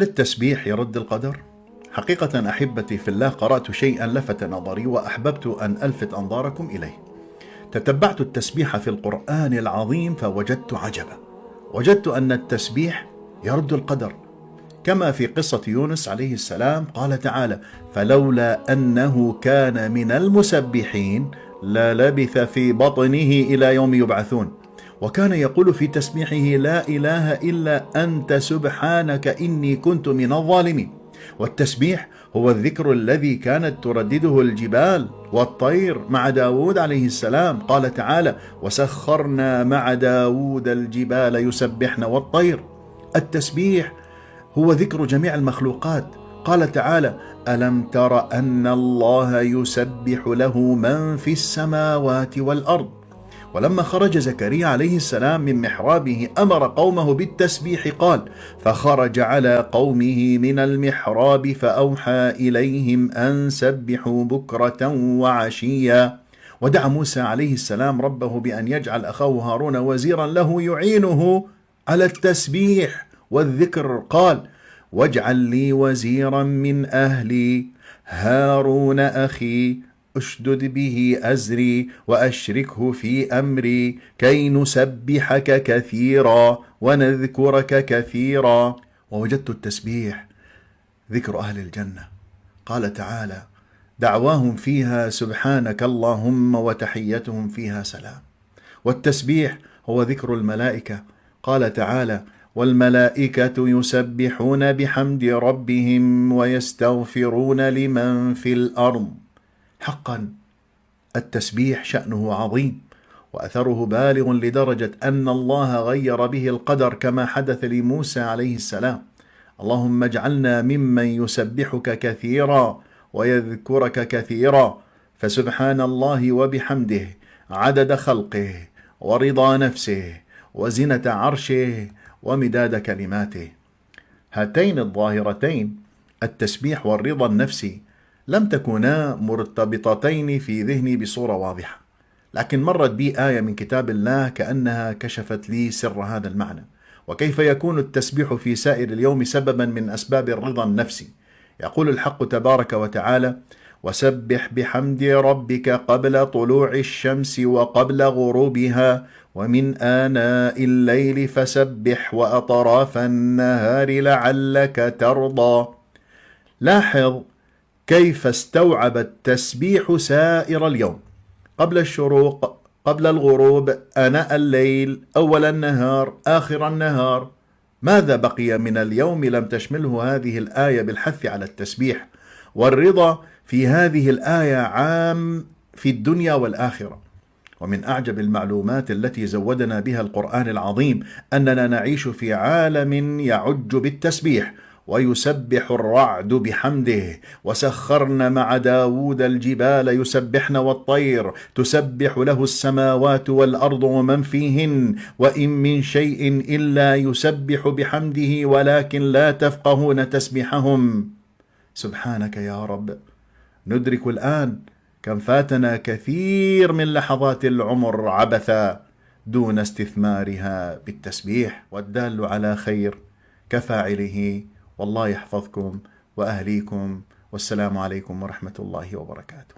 التسبيح يرد القدر؟ حقيقة أحبتي في الله، قرأت شيئا لفت نظري وأحببت أن ألفت أنظاركم إليه. تتبعت التسبيح في القرآن العظيم فوجدت عجبا، وجدت أن التسبيح يرد القدر، كما في قصة يونس عليه السلام قال تعالى: فلولا أنه كان من المسبحين للبث في بطنه إلى يوم يبعثون. وكان يقول في تسبيحه: لا إله إلا أنت سبحانك إني كنت من الظالمين. والتسبيح هو الذكر الذي كانت تردده الجبال والطير مع داود عليه السلام. قال تعالى: وسخرنا مع داود الجبال يسبحن والطير. التسبيح هو ذكر جميع المخلوقات. قال تعالى: ألم تر أن الله يسبح له من في السماوات والأرض. ولما خرج زكريا عليه السلام من محرابه أمر قومه بالتسبيح، قال: فخرج على قومه من المحراب فأوحى إليهم أن سبحوا بكرة وعشيا. ودعا موسى عليه السلام ربه بأن يجعل أخاه هارون وزيرا له يعينه على التسبيح والذكر. قال: واجعل لي وزيرا من أهلي هارون أخي أشدد به أزري وأشركه في أمري كي نسبحك كثيرا ونذكرك كثيرا. ووجدت التسبيح ذكر أهل الجنة. قال تعالى: دعواهم فيها سبحانك اللهم وتحيتهم فيها سلام. والتسبيح هو ذكر الملائكة. قال تعالى: والملائكة يسبحون بحمد ربهم ويستغفرون لمن في الأرض. حقا التسبيح شأنه عظيم وأثره بالغ، لدرجة أن الله غير به القدر كما حدث لموسى عليه السلام. اللهم اجعلنا ممن يسبحك كثيرا ويذكرك كثيرا. فسبحان الله وبحمده عدد خلقه ورضا نفسه وزنة عرشه ومداد كلماته. هاتين الظاهرتين، التسبيح والرضا النفسي، لم تكونا مرتبطتين في ذهني بصورة واضحة، لكن مرت بي آية من كتاب الله كأنها كشفت لي سر هذا المعنى، وكيف يكون التسبيح في سائر اليوم سببا من أسباب الرضا النفسي. يقول الحق تبارك وتعالى: وسبح بحمد ربك قبل طلوع الشمس وقبل غروبها ومن آناء الليل فسبح وأطراف النهار لعلك ترضى. لاحظ كيف استوعب التسبيح سائر اليوم: قبل الشروق، قبل الغروب، آناء الليل، أول النهار، آخر النهار. ماذا بقي من اليوم لم تشمله هذه الآية بالحث على التسبيح؟ والرضا في هذه الآية عام في الدنيا والآخرة. ومن أعجب المعلومات التي زودنا بها القرآن العظيم أننا نعيش في عالم يعج بالتسبيح، ويسبح الرعد بحمده. وسخرن مع داود الجبال يسبحن والطير تسبح له السماوات والأرض ومن فيهن وإن من شيء إلا يسبح بحمده ولكن لا تفقهون تسبيحهم. سبحانك يا رب. ندرك الآن كم فاتنا كثير من لحظات العمر عبثا دون استثمارها بالتسبيح، والدال على خير كفاعله. والله يحفظكم وأهليكم، والسلام عليكم ورحمة الله وبركاته.